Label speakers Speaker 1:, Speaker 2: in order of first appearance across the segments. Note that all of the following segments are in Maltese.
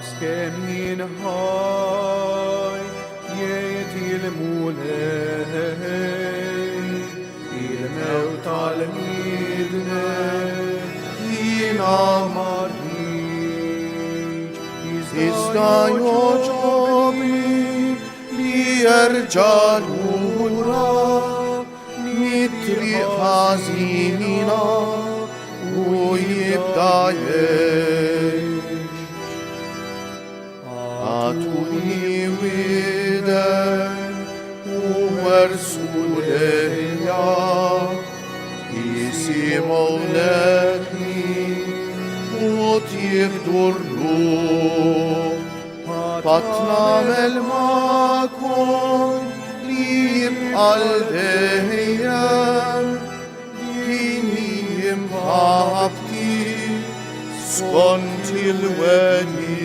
Speaker 1: Skemin hai Yet il mulei Il meu talmidne Ina marhic Izdai ojobi Lierja lura Mitri hazina Uyibdayesh Atuni widen Uversuleya Isi mawlekni Utir durlu Patnam el makon Lib aldeyem Dinim habti Skont il-wedi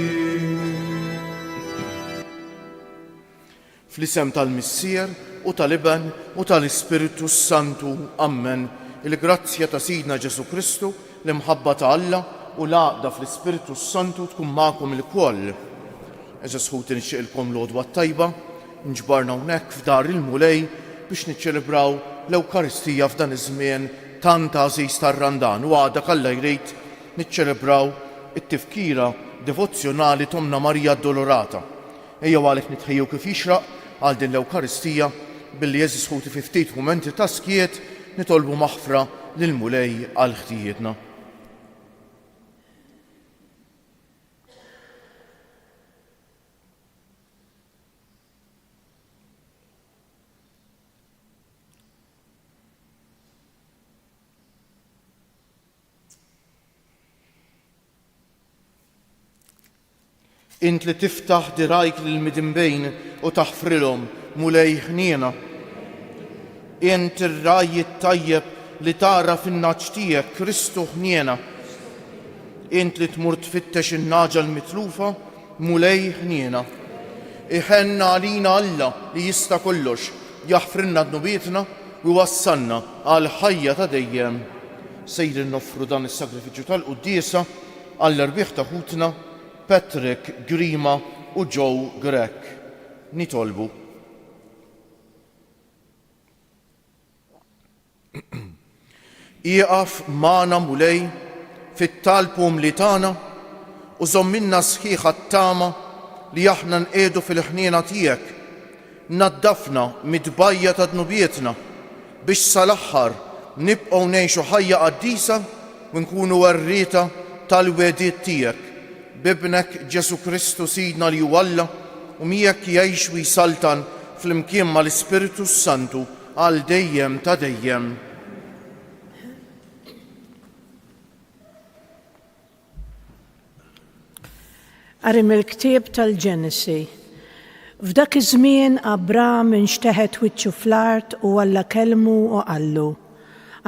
Speaker 1: Fl-isem tal-Missier u tal-Iben u tal-Ispiritu Santu. Amen. Il-grazzja ta' Sidna Ġesu Kristu, l-imħabba ta' Alla u l-għaqda fl-Ispiritu Santu tkun magħkom il-koll. Eżas ħuti nixtieqilkom l-għodwa tajba, nġbarna hawnhekk f'dar il-mulej biex niċċelebraw l-Ewkaristija f'dan iż-żmien tant għażiż tar-Randan u għada Alla jrid niċċelebraw it-tifkira devozzjonali Tomna Marija Addolorata. Ejjew għalhekk nitħejjew kif jixraq għal din l-Ewkaristija billi jeżis ħuti fi ftit mumenti ta' skiet nitolbu maħfra lill-mulej għal ħtijietna. Int li tiftaħ dirajk lil-midinbejn u taħfrilhom mulej ħniena. Int ir-raj tajjeb li tara fin-naġġ tiegħek Kristu ħniena. Int li tmur tfittex in-naġa l-mitlufa mulej ħniena. Iħenna għalina Alla li jista' kollox jaħfrilna dnubietna u wassalna għal ħajja ta' dejjem. Sejri noffru dan is-sagrifiċċju tal-Quddiesa għall-erbieħ ta' ħutna Patrick Grima u Joe Grek. Nitolbu. Iqaf magħna mulej fit-talbum li tagħna u żomminna sħiħa t-tama li aħna nqiedu fil-ħniena tiegħek. Naddafna mid-dbajja ta' dnubietna biex sal-aħħar nibqgħu ngħixu ħajja qaddisa u nkunu werrieta tal-wediet tiegħek. Bibnek Ġesu Kristu Sidna li hu Alla u miegħek jgħix u jsaltan fl-imkien mal-Ispiritu Santu għal dejjem ta' dejjem.
Speaker 2: Qari mill-ktieb tal-Ġenesi. F'dak iż-żmien Abraham inxteħet wiċċu fl-art u Alla kelmu u qallu: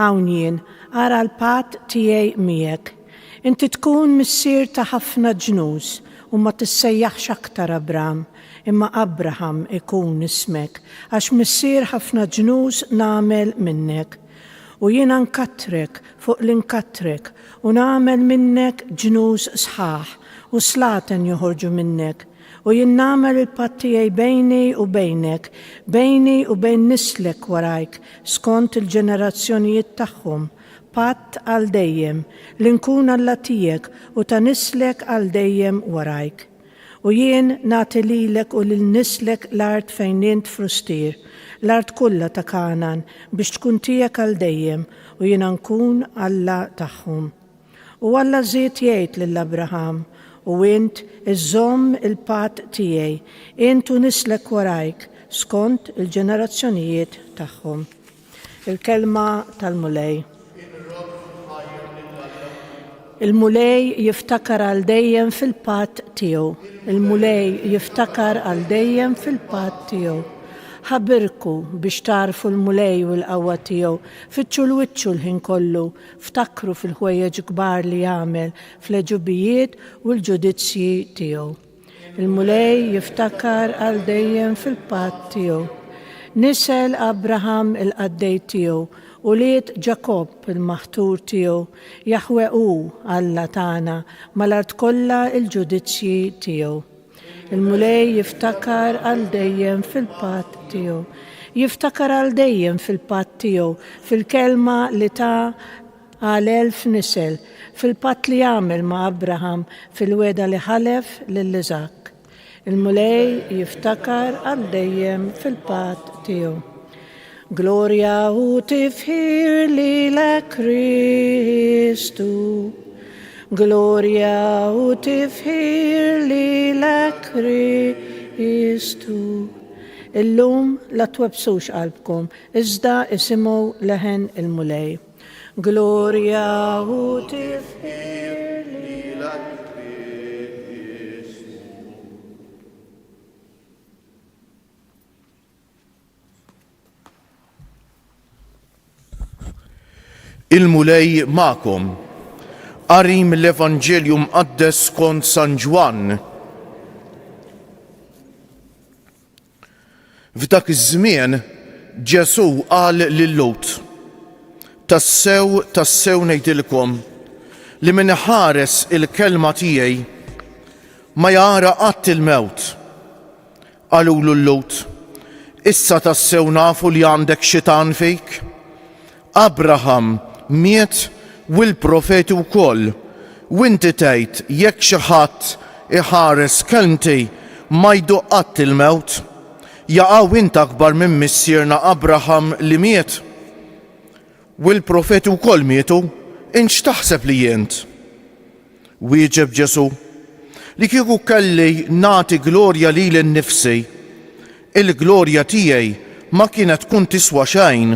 Speaker 2: Hawn jien ara l-patt tiegħi miegħek. Inti tkun missier ta' ħafna ġnuż u ma tissejjaħx aktar Abraham, imma Abraham ikun ismek għax missier ħafna ġnuż nagħmel minnek. U jiena nkattrek fuq l-inkattrek u nagħmel minnek ġnuż sħaħ u slaten joħorġu minnek. U jien nagħmel il-patt tiegħi bejni u bejnek, bejni u bejn nislek warajk skont il-ġenerazzjonijiet tagħhom. Patt għal dejjem li nkun Alla tiegħek u ta' nislek għal dejjem warajk. U jien nagħti lilek u lil nislek l-art fejn int frustier, l-art kollha ta' Kanaan biex tkun tiegħek għal dejjem u jiena nkun Alla tagħhom. U Alla żied jgħid lill-Abraham: u int iżżomm il-patt tiegħi, int u nislek warajk skont il-ġenerazzjonijiet tagħhom. Il-kelma tal-mulej. Il-mulej jiftakar għal dejjem fil-patt tiegħu. Il-mulej jiftakar għal dejjem fil-patt tiegħu. Ħabirku biex tarfu l-mulej u l-qawwa tiegħu, fitxu l-wiċċu l-ħin kollu, ftakru fil-ħwejjeġ kbar li jagħmel fl-eġubijiet u l-ġudizzji tiegħu. Il-mulej jiftakar għal dejjem fil-patt tiegħu. Nisel Abraham il-qaddej tiegħu u liet Ġakob il-maħtur tiegħu jaħwequ Alla tagħna mal-art kollha il-ġudizzji tiegħu. Il-mulej jiftakar għal dejjem fil-patt tiegħu. Jiftakar għal dejjem fil-patt tiegħu, fil-kelma li ta' għal 1000 nisel, fil-patt li jagħmel ma' Abraham, fil-weda li ħalef lil-Iżak. Il-mulej jiftakar għal dejjem fil-patt tiegħu. Gloria u tifħir lilek Kristu. Gloria u tifħir lilek Kristu. Illum la twebsux qalbkom, iżda isimgħu leħen il-mulej. Gloria u tifħir lilek Kristu.
Speaker 1: Il-mulej ma'kom. Qari mill-Evanġelju mqaddes skont San Ġwan. F'dak iż-żmien Ġesu qal lil Lut: tassew ngħidilkom li min iħares il-kelma tiegħi ma jara qatt il-mewt. Qalulu l-Lut: issa tassew nafu li għandek xitan fik? Abraham miet u l-profeti wkoll, u inti tgħid jekk xi ħadd iħares kelmti ma jduq qatt il-mewt, jaqgħu int akbar minn missierna Abraham li miet. U l-profeti wkoll mietu, int x'taħseb li jient? Wieġeb Ġesu: li kieku kelli nagħti glorja lili nnifsi, il-glorja tiegħi ma kienet tkun tiswa xejn.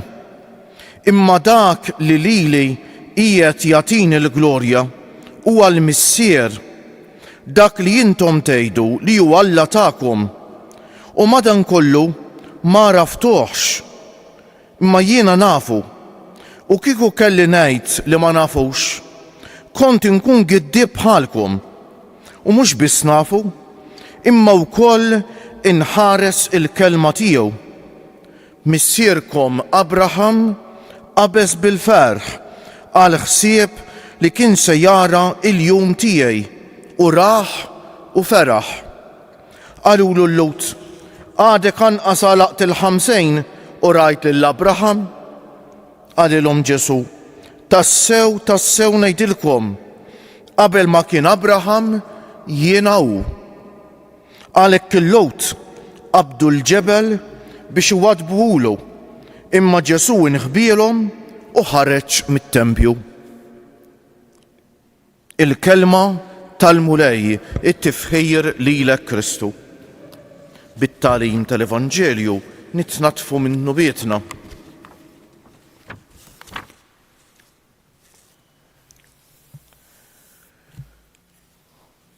Speaker 1: Imma dak li lili qiegħed jagħtini l-glorja huwa l-Missier, dak li intom tgħidu li huwa Alla tagħkom. U madankollu ma raftuhx, imma jiena nafu. U kieku kelli ngħid li ma nafux, kont inkun giddib bħalkom. U mhux biss nafu, imma wkoll inħares il-kelma tiegħu. Missierkom Abraham qabeż bil-ferħ għal ħsieb li kien se jara il-jum tiegħi u raħ u feraħ. Qalulu l-Lut: għadek anqas għalaqt il-50 u rajt lill-Abraham? Qalilhom Ġesu: tassew ngħidilkom, qabel ma kien Abraham jiena hu. Għalhekk il-Lut qabdu l-ġebel biex iwadbuhulu, imma Ġesu inħbielhom u ħareġ mit-tempju. Il-kelma tal-mulej, it-tifħir lilek Kristu. Bit-tagħlim tal-Evanġelju nitnatfu minnu bietna.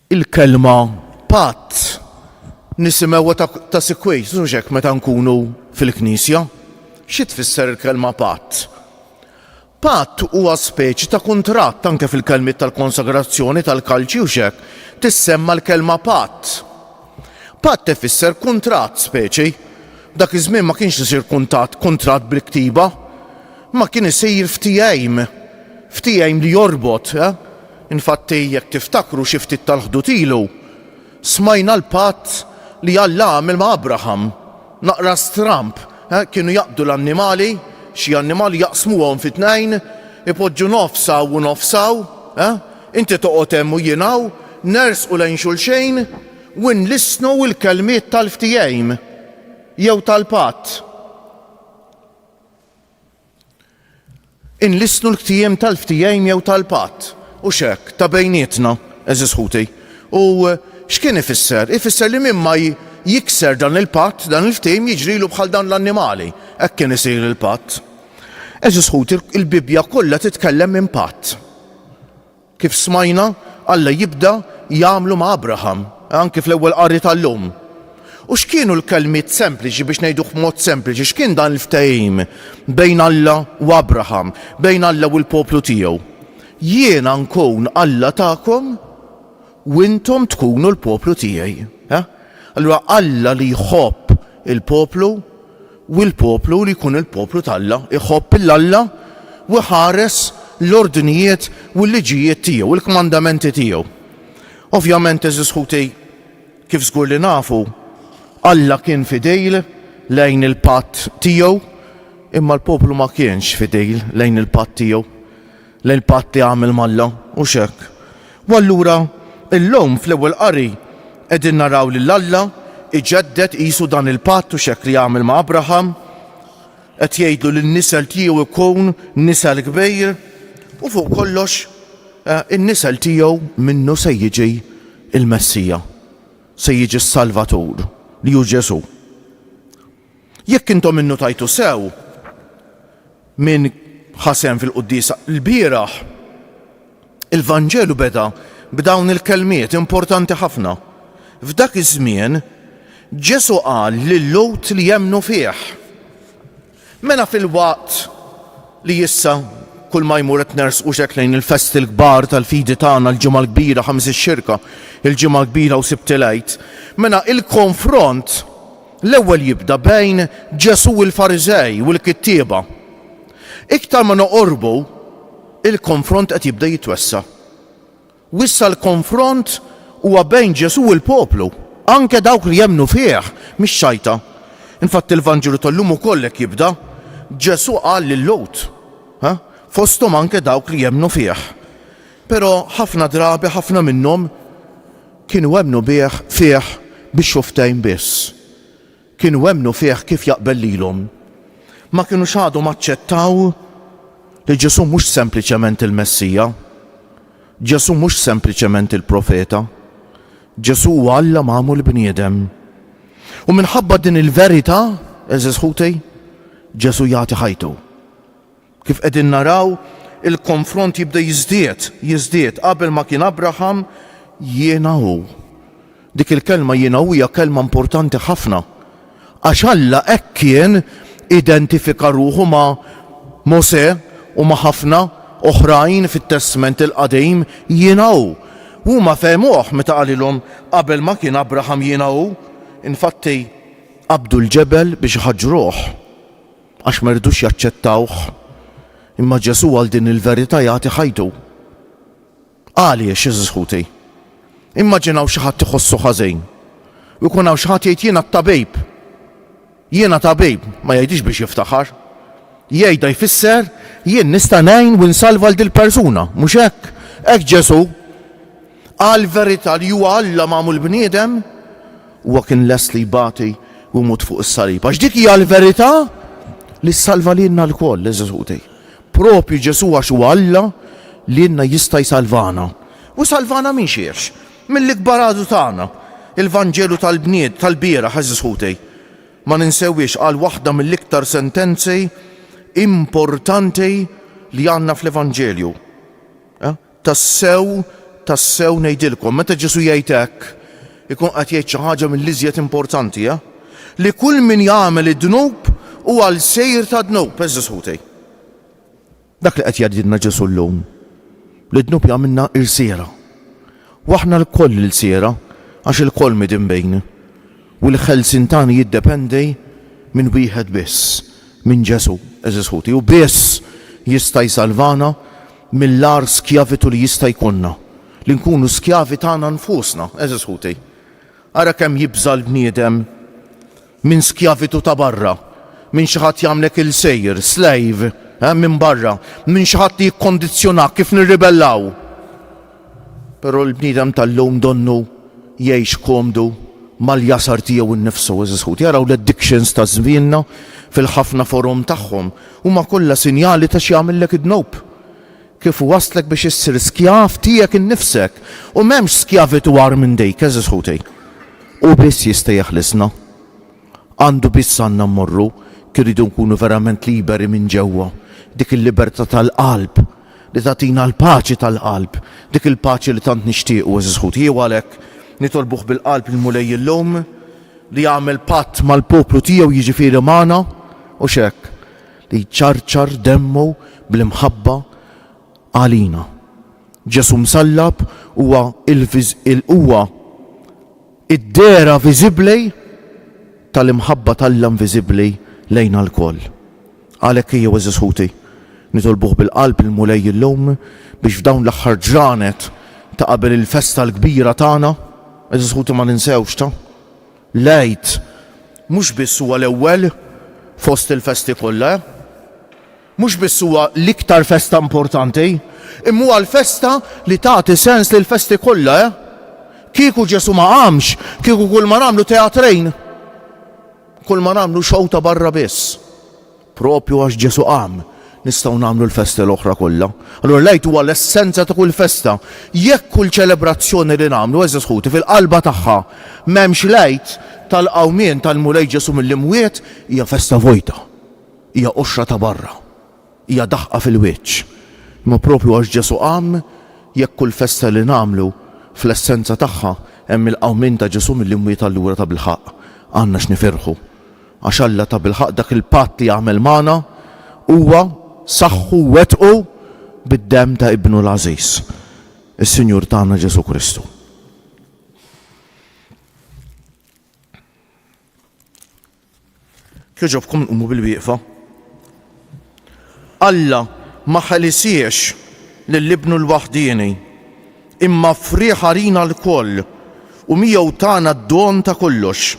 Speaker 1: Il-kelma patt nisimgħuha ta' sikwejt hekk meta nkunu fil-Knisja. Xi tfisser il-kelma patt? Patt huwa speċi ta' kuntratt anke fil-kelmiet tal-konsagrazzjoni tal-kalċi u xek tissemma l-kelma patt. Patt ifisser kuntratt speċi. Dak iż-żmien ma kienx isir kuntratt bil-ktiba, ma kien isir ftehim li jorbot. Infatti jekk tiftakru xi ftit tal-ħdut ilu, smajna l-patt li Alla għamel ma' Abraham. Naqra stramp, kienu jaqbdu l-annimali, xi annimali jaqsmuhom fi tnejn, ipoġġu nofsaw u nofsaw, inti toqgħod hemm u jingħu, nersqu lejn xulxejn u nlissnu l-kelmiet tal-ftehim jew tal-patt. Inlissnu l-ktehim tal-ftehim jew tal-patt u x'hekk ta' bejnietna, eżis ħuti. U x'kien ifisser? Ifisser li min ma jikser dan il-patt, dan il-ftehim jiġrilu bħal dan l-annimali. Hekk kien isir il-patt. Eżis ħut il-Bibja kollha titkellem minn patt. Kif smajna, Alla jibda jagħmlu ma' Abraham, anke fl-ewwel qari tal-lum. U x'kienu l-kelmiet sempliċi biex ngħiduh b'mod sempliċi, x'kien dan il-ftehim bejn Alla u Abraham, bejn Alla u l-poplu tiegħu? Jiena nkun Alla tagħkom u intom tkunu l-poplu tiegħi. Allura Alla li jħobb il-poplu u l-poplu li jkun il-poplu tal-Alla, iħobb l-Alla u ħares l-ordnijiet u l-liġijiet tiegħu, il-kmandamenti tiegħu. Ovvjament eżis ħuti kif żgur li nafu, Alla kien fidejl lejn il-patt tiegħu, imma l-poplu ma kienx fidejl lejn il-patt tiegħu, lejn il-patt li għamel mal-Alla u xekk. U allura illum fl-ewwel qari qegħdin naraw li l-Alla iġeddet qisu dan il-patt u xekk li għamel ma' Abraham, qed jgħidlu li n-nisel tiegħu ikun nisel kbir u fuq kollox in-nisel tiegħu minnu se jiġi il-Messija, se jiġi s-Salvatur li hu Ġesu. Jekk intom minnu tajtu sew min ħasem fil-Qudiesa l-bieraħ, il-Vanġelu beda b'dawn il-kelmiet importanti ħafna. F'dak iż-żmien Ġesu qal lil-Lut li jemmnu fih. Mela fil-waqt li issa kull ma jmur qed nersqu hekk lejn il-festi l-kbar tal-fidi tagħna l-ġimgħa l-kbira ħames ix-xirka, il-ġimgħa l-kbira u Sibt il-Għid, mela il-konfront l-ewwel jibda bejn Ġesu u l-Fariżej u l-kittieba. Iktar ma noqorbu, il-konfront qed jibda jitwessa'. Wissa l-konfront huwa bejn Ġesu u l-poplu, anke dawk li jemmnu fih, mhix xajta. Infatti il-Vanġelu tal-lum ukoll hekk jibda, Ġesu qal lil-Lut, fosthom anke dawk li jemmnu fih. Però ħafna drabi ħafna minnhom kienu jemmnu fih biex xuftejn biss. Kienu jemmnu fih kif jaqbel lilhom. Ma kienux għadhom aċċettaw li Ġesu mhux sempliċement il-Messija, Ġesu mhux sempliċement il-Profeta, Ġesu huwa Alla magħmul bniedem. U minħabba din il-verità, eżis ħutej, Ġesu jagħti ħajtu. Kif qegħdin naraw, il-konfront jibda jiżdied qabel ma kien Abraham jiena hu. Dik il-kelma jiena hu hija kelma importanti ħafna. Għax Alla hekk kien identifika ruħu ma' Mosè u ma' ħafna oħrajn fit-Testament il-Qadim jiena hu. Huma fehmuh meta qalilhom qabel ma kien Abraham jiena hu, infatti qabdu l-ġebel biex ħaġruh għax ma rridux jaċċettawh. Imma Ġesu għal din il-verità jagħti ħajtu. Għaliex eżis ħuti. Immaġinaw xi ħadd iħossu ħażin. U jkun hawn xi ħadd jgħid jiena tabib. Jiena tabib ma jgħidix biex jiftaħar. Jgħidha jfisser jien nista' ngħin u nsalva lil persuna, mhux hekk. Hekk Ġesu qal verità li huwa Alla magħmul bniedem huwa kien lest li jbati u jmut fuq is-salib. Għax dik hija l-verità li ssalva lilna l-koll, eżis ħuti. Propju Ġesu għax huwa Alla li jenna jista' jsalvana. U salvana minn xiex, mill-ikbar għadu tagħna, il-Vanġelu tal-bnied tal-bieraħ eżis ħuti. Ma ninsewwiex qal waħda mill-iktar sentenzi importanti li għandna fl-Evanġelju. Tassew ngħidilkom, meta Ġesu jgħid hekk, ikun qed jgħid xi ħaġa mill-iżjed importanti, li kull min jagħmel id-dnub huwa l-sejr ta' dnub, eżis ħuti. Dak li qed jgħidilna Ġesu llum, li d-dnub jagħmilna irsiera. U aħna l-koll il-siera għax il-koll midin bejn. U l-ħelsin tagħna jiddependi minn wieħed biss, minn Ġesu, eżis ħuti. U biss jista' jsalvana mill-ar skjavitu li jista' jkunna, li nkunu skjavi tagħna nfusna, eżis ħuti. Ara kemm jibża l-bniedem minn skjavitu ta' barra, minn xi ħadd jagħmlek il-sejr, slave, minn barra, minn xi ħadd jikkondizzjonak kif nirribellaw. Però l-bniedem tal-lum donnu jgħix komdu mal-jasar tiegħu innifsu, eżis ħuti. Jaraw l-addictions ta' żmienna fil-ħafna forum tagħhom huma kollha sinjali ta' xi jagħmellek id-dnub. Kif waslek biex issir skjav tiegħek innifsek u m'hemmx skjavitu għar minn dejk, eżis ħuti. U biss jista' jeħlisna. Għandu biss għandna mmorru kiridu nkunu verament liberi minn ġewwa. Dik il-libertà tal-qalb li tagħtina l-paċi tal-qalb, dik il-paċi li tant nixtiequ, eżis ħuti. Jew għalhekk nitolbuh bil-qalb il-mulej illum li jagħmel patt mal-poplu tiegħu jiġifieri magħna u x'hekk li jċarċar demmu bl-imħabba għalina. Ġesu msallab huwa huwa id-dera viżibbli tal-imħabba tal-lam viżibbli lejna l-koll. Għalhekk hija eżis ħuti nitolbuh bil-qalb il-mulej illum biex f'dawn l-aħħar ġranet ta' qabel il-festa l-kbira tagħna, eżis ħuti ma ninsewx ta' lejt mhux biss huwa l-ewwel fost il-festi kollha, mhux biss huwa l-iktar festa importanti, imma huwa l-festa li tagħti sens lil festi kollha. Kieku Ġesu ma qamx, kieku kull ma nagħmlu teatrejn, kull ma nagħmlu show ta' barra biss. Propju għax Ġesu qam nistgħu nagħmlu l-festi l-oħra kollha. Allura lejt huwa l-essenza ta' kull festa. Jekk kull ċelebrazzjoni li nagħmlu eżis ħuti fil-qalba tagħha m'hemmx lejt tal-qawmien tal-mulej Ġesu mill-imwiet, hija festa vojta, hija qoxra ta' barra, hija daħqa fil-wiċċ. Imma propju għax Ġesu qam, jekk kull festa li nagħmlu fl-essenza tagħha hemm il-qawmien ta' Ġesu mill-imwiet allura ta' bil-ħaq. Għandna x'nifirħu għax Alla ta' bil-ħaq dak il-patt li jagħmel magħna huwa saħħu wetqu bid-demm ta' ibnu l-Għażiż, is-Sinjur tagħna Ġesu Kristu. Kieġobkom nqumu bil-wieqfa. Alla ma ħalisiex lill-ibnu l-waħdieni imma frieħ rina l-koll u miegħu tagħna d-don ta' kollox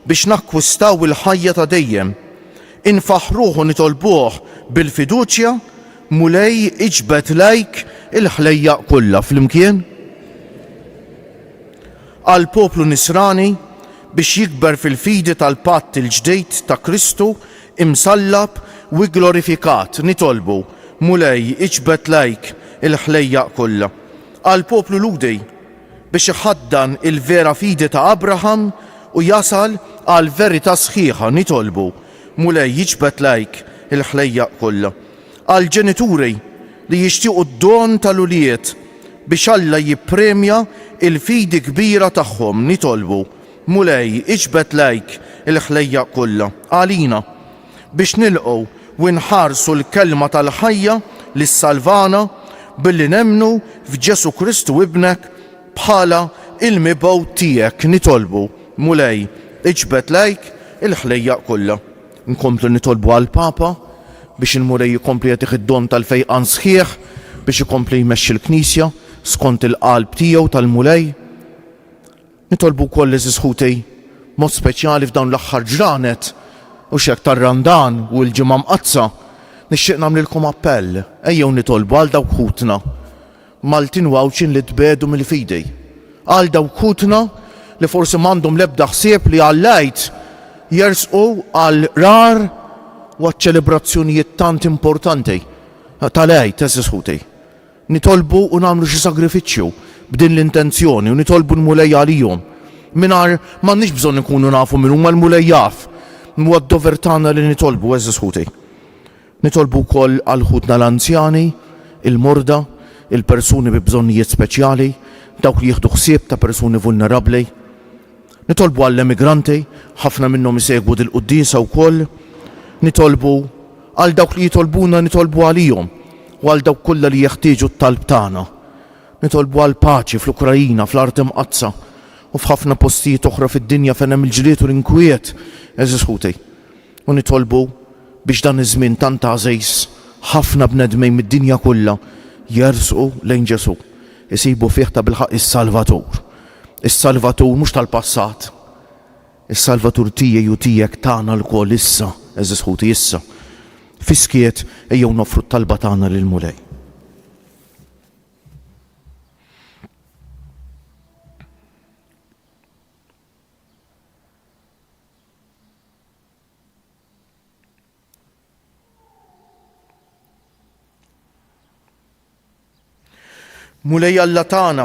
Speaker 1: biex nakkwistaw il-ħajja ta' dejjem. Infaħruh u nitolbuh bil-fiduċja mulej iġbed lejk il-ħlejjaq kollha flimkien. Għal poplu Nisrani biex jikber fil-fidi tal-patt il-ġdejt ta' Kristu imsallab u glorifikat nitolbu mulej iġbed lejk il-ħlejjaq kollha. Għal poplu Ludi biex iħaddan il-vera fidi ta' Abraham u jasal għal verità sħiħa nitolbu mulej jiġbed lejk il-ħlejjaq kollha. Għal ġenituri li jixtiequ d-don tal-uliet biex Alla jippremja il-fidi kbira tagħhom nitolbu mulej iġbed lejk il-ħlejjaq kollha. Għalina biex nilqgħu u nħarsu l-kelma tal-ħajja lis-salvana billi nemnu f'Ġesu Kristu ibnek bħala il-mibgħu tiegħek nitolbu mulej iġbed lejk il-ħlejjaq kollha. Nkomplu nitolbu għall-Papa biex il-mulej jikompli jagħtih id-don tal-fejqan sħiħ biex ikompli jmexxi l-Knisja skont il-qalb tiegħu tal-mulej. Nitolbu wkoll eżis ħuti mod speċjali f'dawn l-aħħar ġranet u x'hekk tar-Randan u l-ġimgħa mqazza nixtieq nagħmlilkom appell, ejjew nitolbu għal dawk ħutna Maltin wawċin li tbedu mill-fidi, għal dawk ħutna li forsi m'għandhom l-ebda ħsieb li għallajt jersqu għal rar u ċelebrazzjonijiet tant importanti tal-għajt eżis ħuti. Nitolbu u nagħmlu xi sagrifiċċju b'din l-intenzjoni u nitolbu l-mulej għalihom. Mingħajr m'għandniex bżonn ikunu nafu min huma l-mulej jaf, huwa d-dover tagħna li nitolbu eżis ħuti. Nitolbu wkoll għal ħutna l-anzjani, il-morda, il-persuni bi bżonnijiet speċjali, dawk li jieħdu ħsieb ta' persuni vulnerabbli. Nitolbu għall-emigranti, ħafna minnhom isegwu dil-qudiesa wkoll. Nitolbu għal dawk li jitolbuna nitolbu għalihom u għal dawk kollha li jeħtieġu t-talb tagħna. Nitolbu għal paċi fl-Ukrajina, fl-Art Imqazza u f'ħafna postijiet oħra fid-dinja fejn hemm il-ġlied u l-inkwiet eżis ħuti. U nitolbu biex dan iż-żmien tant għażejs ħafna bnedmejn mid-dinja kollha jersqu lejn Ġesu, isibu fih ta' bilħaq is-Salvatur. Is-Salvatur mhux tal-passat. Is-Salvatur tiegħi u tiegħek tagħna lkoll issa, eżis ħuti issa. Fiskiet ejjew nofru t-talba tagħna lill-mulej. Mulej Alla tagħna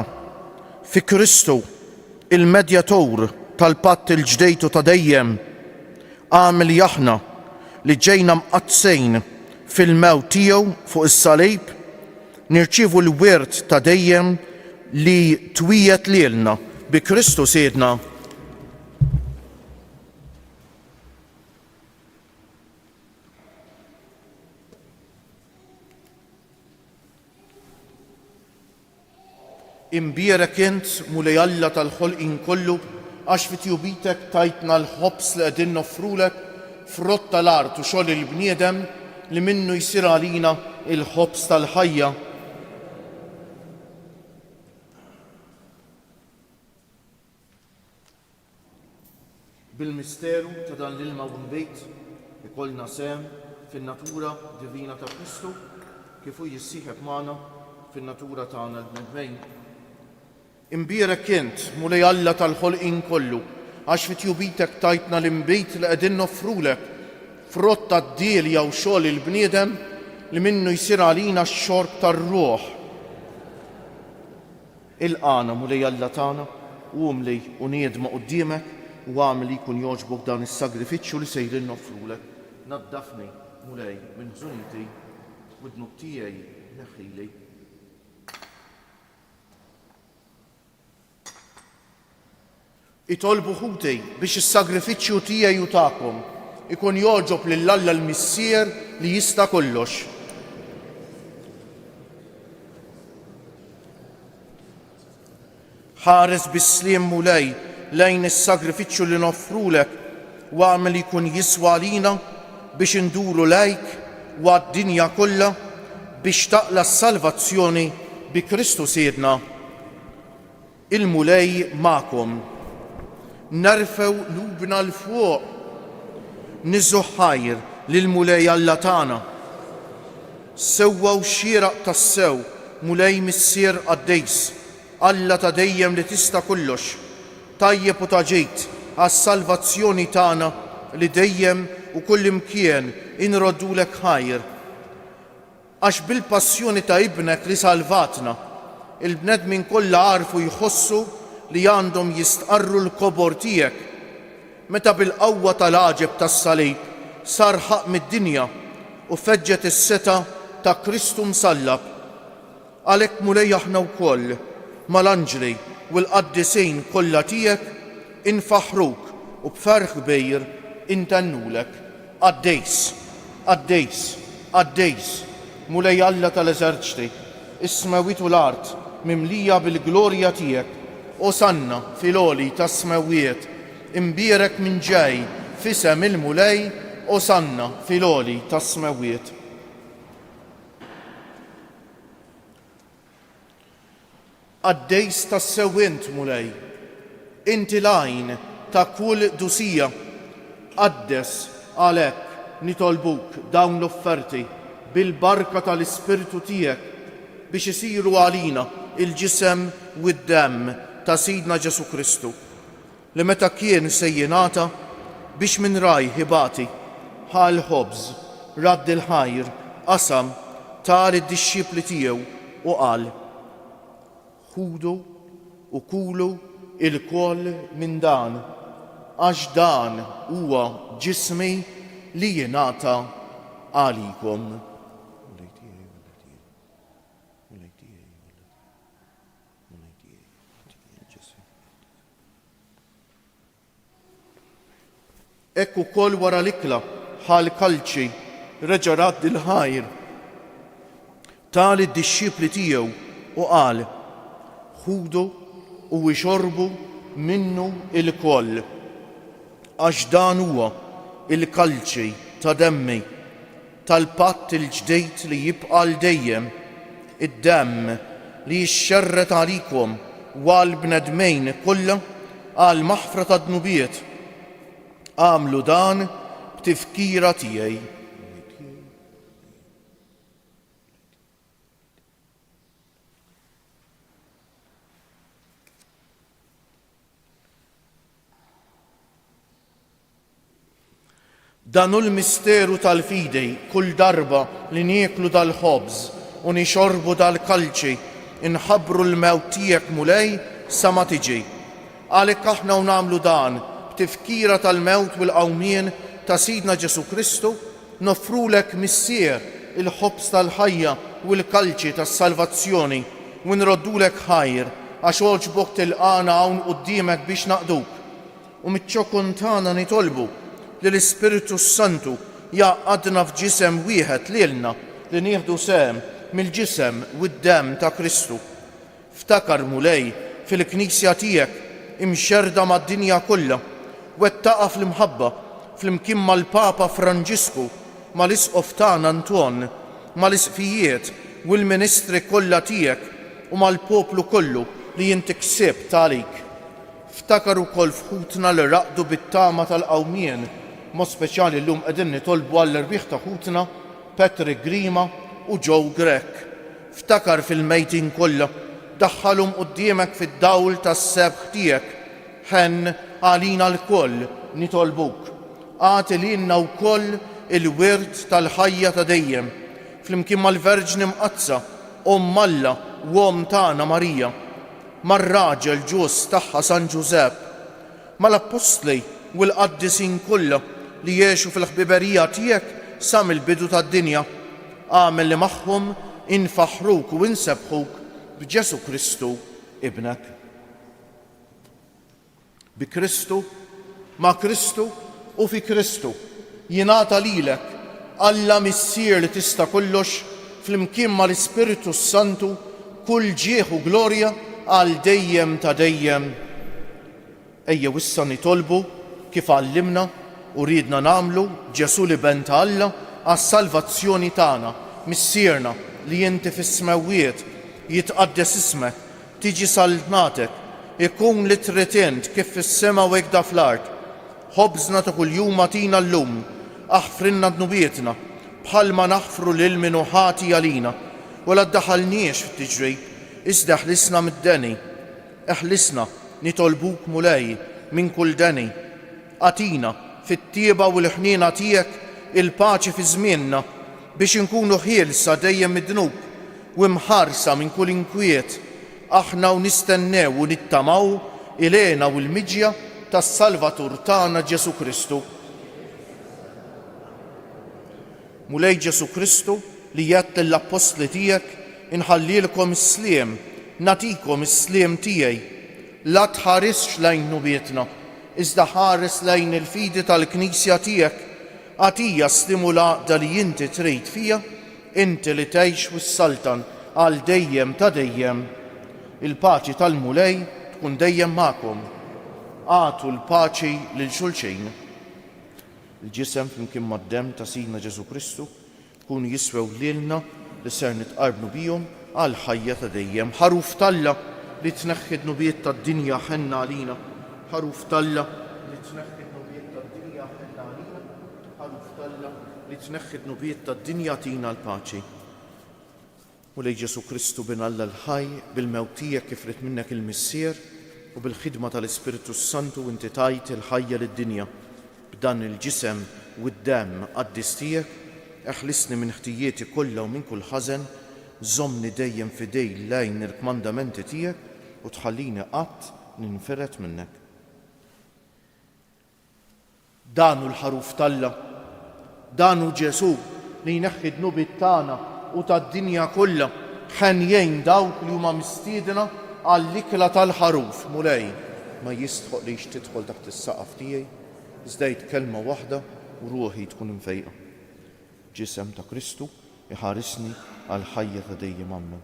Speaker 1: fi Kristu il-medjatur tal-patt il-ġdejtu ta' dejjem għamel aħna li ġejna mqatsejn fil-mewt tiegħu fuq is-salib nirċievu l-wirt ta' dejjem li twiet lilna bi Kristu siedna. Imbierek int mulej Alla tal-ħolqien kollu għax fit-tjubitek tajtna l-ħobs li qegħdin noffrulek frott tal-art u xogħol il-bniedem li minnu jsir għalina il-ħobs tal-ħajja. Bil-misteru ta' dan l-ilma u l-bejt ikollna sem fin-natura divina ta' Kristu kif hu jissieħeb magħna fin-natura tagħna l-bnedmejn. Imbierek kient mulej Alla tal-ħolqien kollu għax fit-tjubitek tajtna l-imbejt li qegħdin noffrulek frott tad-diel jew xogħol il-bniedem li minnu jsir għalina x-xorb tar-ruħ. Il-qana mulej Alla tagħna u umli u niedma quddiemek u għamil li jkun jogħġbok dan is-sagrifiċċju li sejrin noffrulek. Naddafni mulej minn ħżuniti u d-dnub tiegħi neħħili. Itolbu ħutej biex is-sagrifiċċju tiegħi u tagħkom ikun jogħġob lill-Alla l-Missier li jista' kollox. Ħares bis-sliem mulej lejn is-sagrifiċċju li noffrulek u għamel jkun jiswa għalina biex induru lejk u għad-dinja kollha biex taqla s-salvazzjoni bi Kristu Siedna. Il-mulej magħkom. Nerfew lubna l-fuq. Niżu ħajr lill-mulej Alla tagħna. Sewwew xieraq tas-sew mulej missier għaddejs Alla ta' dejjem li tista' kollox. Tajjeb u taġejt għas-salvazzjoni tagħna li dejjem u kull imkien inroddulek ħajr. Għax bil-passjoni ta' ibnek li salvatna, il-bnedmin kollha għarfu jħossu li għandhom jistqarru l-kobor tiegħek. Meta bil-qawwa tal-għaġeb tas-salib sar ħaq mid-dinja u feġġet is-seta ta' Kristu msallab. Għalhekk mulej aħna wkoll mal-anġli u l-qaddisejn kollha tiegħek infaħruk u b'ferħ kbir intannulek. Għaddejs, għaddejs, għaddejs, mulej Alla tal-eżerċti, is-smawiet u l-art mimlija bil-glorja tiegħek, osanna fil-għoli tas-smawiet, imbierek minn ġej f'isem il-mulej, osanna fil-għoli tas-smawiet. Għaddejs tas-sewwint mulej, inti lajn ta' kull dusija, qaddes għalhekk nitolbuk dawn l-offerti bil-barka tal-Ispirtu tiegħek biex isiru għalina il-ġisem u d-demm ta' Sidna Ġesu Kristu li meta kien se jingħata biex minn raj ħibati ħal ħobż radd il-ħajr qasam tal id-dixxipli tiegħu u qal: ħudu u kulu il-koll minn dan, għax dan huwa ġismi li jingħata għalikom. Ekk ukoll wara l-ikla ħal kalċi reġa' radd il-ħajr tal id-dixxipli tiegħu u qal: ħudu u ixorbu minnu il-koll, għax dan huwa il-kalċi ta' demmi tal-patt il-ġdejt li jibqa' l-dejjem, id-demm li jixxerret għalikom u għall-bnedmejn kollha għal maħfra ta' dnubiet. Għamlu dan b'tifkira tiegħi. Danu l-misteru tal-fidej kull darba li nieklu dal-ħobż u nixorbu dal-kalċi inħabbru l-mewt tiegħek mulej sa ma tiġi. Għalhekk aħna u nagħmlu dan b'tifkira tal-mewt u l-qawmien ta' Sidna Ġesu Kristu noffrulek missier il-ħobż tal-ħajja u l-kalċi tas-salvazzjoni u nroddulek ħajr għax oġbok tilqana hawn quddiemek biex naqduk. U miċ-ċokun tagħna nitolbu li l-Ispiritu Santu jaqgħadna f'ġisem wieħed lilna li nieħdu sehem mill-ġisem u d-demm ta' Kristu. Ftakar mulej fil-Knisja tiegħek imxerda mad-dinja kollha wettaqa fl-imħabba fl-imkien mal-Papa Franġisku mal-Isqof tagħna Anton mal-isqfijiet u l-ministri kollha tiegħek u mal-poplu kollu li inti ksibt għalik. Ftakar ukoll f'ħutna li raqdu bit-tama tal-qawmien, mod speċjali llum qegħdin nitolbu għall-irbieħ ta' ħutna Patrick Grima u Joe Grech. Ftakar fil-mejtin kollha, daħħalhom quddiemek fid-dawl tas-sebħ tiegħek. Ħen għalina l-koll nitolbuk. Għati lilna wkoll il-wirt tal-ħajja ta' dejjem, flimkien mal-Verġni Mqazza, Alla u Om tagħna Marija, mar-raġel ġust tagħha San Ġusepp, mal-Apostli u l-qaddisin kollha li jgħixu fil-ħbiberija tiegħek sa mill-bidu tad-dinja. Għamel li magħhom infaħruk u insebħuk b'Ġesu Kristu ibnek. Bi Kristu, ma' Kristu u fi Kristu jingħata lilek Alla Missier li tista' kollox flimkien mal-Ispiritu Santu kull ġieħ u glorja għal dejjem ta' dejjem. Ejjew issa nitolbu kif għallimna u ridna nagħmlu Ġesu li ben ta' Alla għas-salvazzjoni tagħna, missierna li inti fis-smewwiet jitqaddes ismek, tiġi saltnatek, ikun li trid int kif fis-sema u hekk fl-art. Ħobżna ta' kuljum atina llum, aħfrinna dnubietna bħalma naħfru lil min hu ħati għalina, u la ddaħħalniex fit-tiġrib, iżda ħlisna mid-deni. Eħlisna nitolbuk mulej minn kull deni. Atina fit-tieba u l-ħniena tiegħek il-paċi fi żmienna biex inkunu ħielsa dejjem mid-dnub u mħarsa minn kull inkwiet. Aħna u nistennew u nittamaw ilena u l-miġja tas-Salvatur tagħna Ġesu Kristu. Mulej Ġesu Kristu li jgħid lill-Apostli tiegħek inħallilkom is-sliem, natikom is-sliem tiegħi. La tħarisx lejn nubietna, iżda ħares lejn il-fidi tal-Knisja tiegħek. Għatija stimulata li inti trid fija, inti li tgħix wis-saltan għal dejjem ta' dejjem. Il-paċi tal-mulej tkun dejjem magħkom. Għatu l-paċi lil xulxejn. Il-ġisem flimkien mad-demm ta' Sidna Ġesu Kristu kun jiswew lilna li ser nitqarbnu bihom għal ħajja ta' dejjem. Ħaruf Talla li tneħħi d-nubiet tad-dinja ħenna għalina. Ħaruf Talla li tneħħi d-nubiet tad-dinja ħenna għalina. Ħaruf Talla li tneħħi d-nubiet tad-dinja tina l-paċi. Mulej Ġesu Kristu bin Alla l-ħaj bil-mewt tiegħek kif rid minnek il-missier u bil-ħidma tal-Ispiritu Santu inti tajt il-ħajja lid-dinja. B'dan il-ġisem u d-demm qaddis tiegħek eħlisni minn ħtijieti kollha u minn kull ħażen, żommni dejjem fidej lejn il-kmandamenti tiegħek u tħallini qatt ninferet minnek. Dan hu l-ħaruf Talla, dan hu Ġesu li jneħħi d-nubiet tagħna u tad-dinja kollha ħen jgħin dawk li huma mistiedna għall-ikla tal-ħaruf. Mulej ma jistħoq li tidħol taħt is-saqaf tiegħi, iżda kelma waħda u ruħi tkun imfejqa. Ġisem ta' Kristu iħarisni għal ħajja ta' dejjem Amen.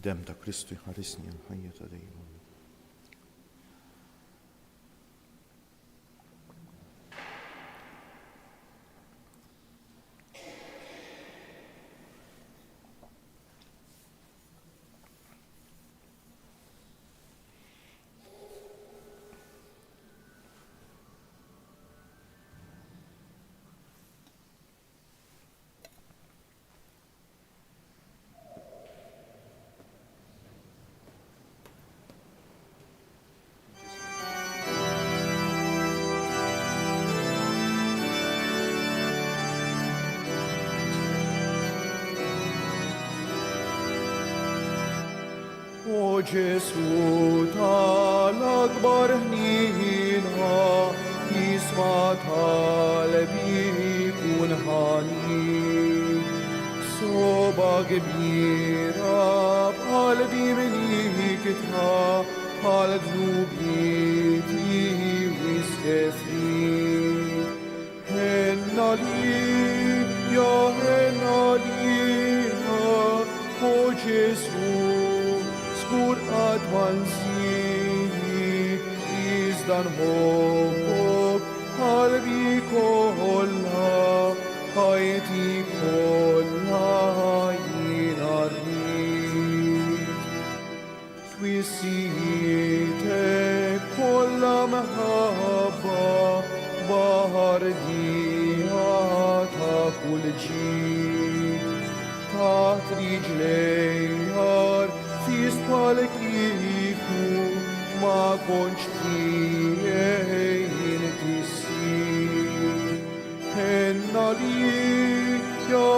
Speaker 1: Dem ta' Kristu iħarisni għal ħajja ta' dejjem Amen.
Speaker 3: O Ġesu tal-akbar ħnina, jisma' qalbi kun ħanin. Soba kbira b'qalbi milikitha bħal dnubieti wisħefni. Ħenna li, ja ħenna li, Gesù, skur atmanzi, izdan hobok, qalbi kolla, ħajti kolla jinarrit. Twissietek kolla maħabba, bahar dija ta' kull ġid, taħt riġlejjar fist pal-kiku ma konċ tijejn tissir. Henna lija,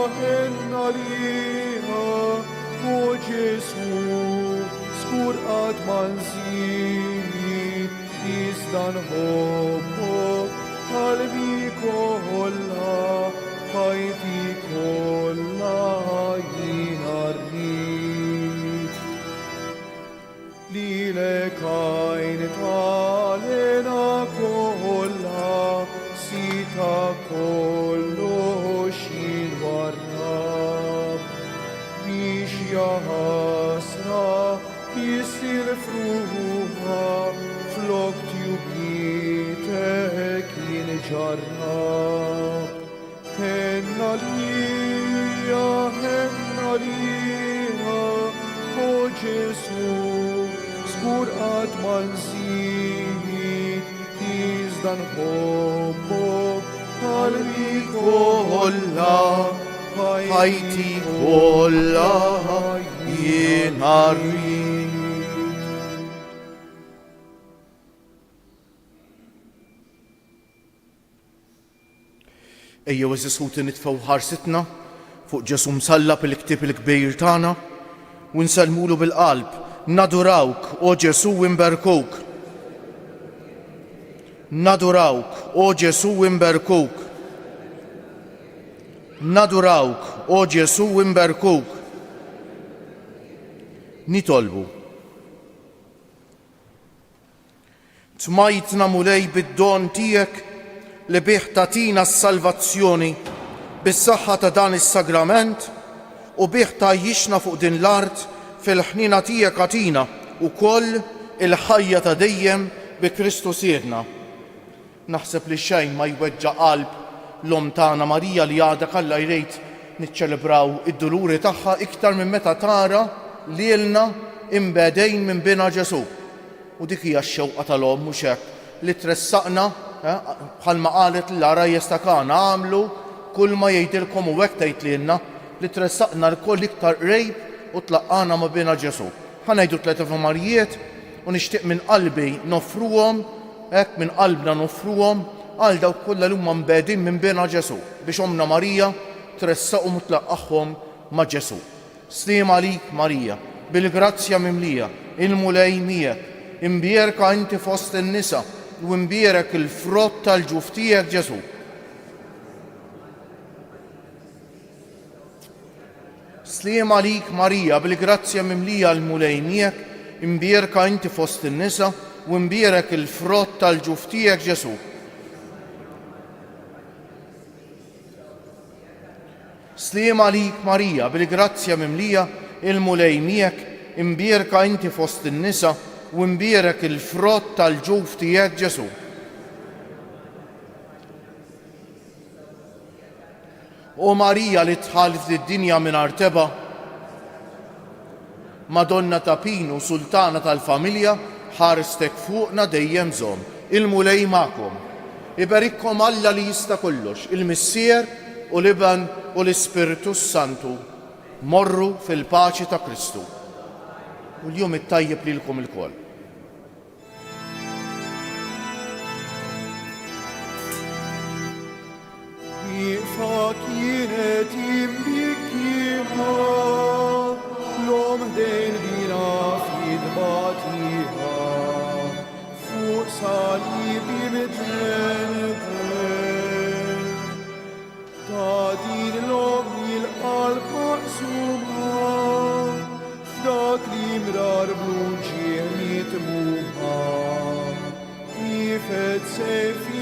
Speaker 3: o Ġesu, skur atmanzi, izdan hobbok, qalbi kolla, ħajti kolla jinarrit. Lilek għajn talena kolla, sita kollox jinwarrab. Biex jahasra jissir fruħa, flok tjubitek jinġarrab. Henna lija, o Ġesu, skur atmanzi, izdan hobbok, qalbi kolla,
Speaker 1: ħajti kolla jinarrit. Ejjew eżisħuti nitfgħu ħarsitna fuq Ġesu msallab il-ktieb il-kbir tagħna u nsellmulu bil-qalb, nadurawk, o Ġesu imberkuk. Nadurawk, o Ġesu imberkuk. Nadurawk, o Ġesu imberkuk. Nitolbu. Tmajtna mulej bid-don tiegħek li bih tatina s-salvazzjoni bis-saħħa ta' dan is-sagrament u bih tajjixna fuq din l-art fil-ħnina tiegħek għatina ukoll il-ħajja ta' dejjem bi Kristu siedna. Naħseb li xejn ma jweġġa' qalb l-om tagħna Marija li għadha kalla jrejt niċċelebraw id-duluri tagħha iktar minn meta tara lilna imbedejn minn bina Ġesu. U dik hija x-xewqa tal-om mhux hekk li tressaqna bħalma qalet l-arajjes ta' Kana għamlu kull ma jgħidilkom u hekk tgħid lilna li tressaqna l-koll iktar qrejb u tlaqqana ma' bina Ġesu. Ħanajdu tliet Marijiet u nixtieq minn qalbi nofruhom, hekk minn qalbna nofruhom għal dawk kollha li huma mbedin minn bina Ġesu biex Omna Marija tressaqhom u tlaqqahom ma' Ġesu. Sliem għalik Marija, bil-grazzja mimlija, il-mulej miegħek, imbierka inti fost in-nisa u imbierek il-frott tal-ġuf tiegħek Ġesu. Sliem għalik Marija, bil-grazzja mimlija l-mulej miegħek, imbierka inti fost in-nisa u imbierek il-frott tal-ġuf tiegħek Ġesu. Sliem għalik Marija, bil-grazzja mimlija il-mulej miegħek, imbierka inti fost in-nisa u imbierek il-frott tal-ġuf tiegħek Ġesu. O Marija li tħalf id-dinja mingħajr teba, Madonna ta' Pinu, Sultana tal-familja, ħarstek fuqna dejjem żomm. Il-mulej magħkom. Iberikkom Alla li jista' kollox, il-Missier u l-Iban u l-Ispiritu Santu. Morru fil-paċi ta' Kristu. U l-jum it-tajjeb lilkom il-koll.
Speaker 3: Ifa kienet jimbikkiha, l-om dejn bina fid-batiha, fuq salibi mitenten, ta' din l-om il-qalb maqsuma, f'dak li mrar bluġi mitmuha, ifet sejfi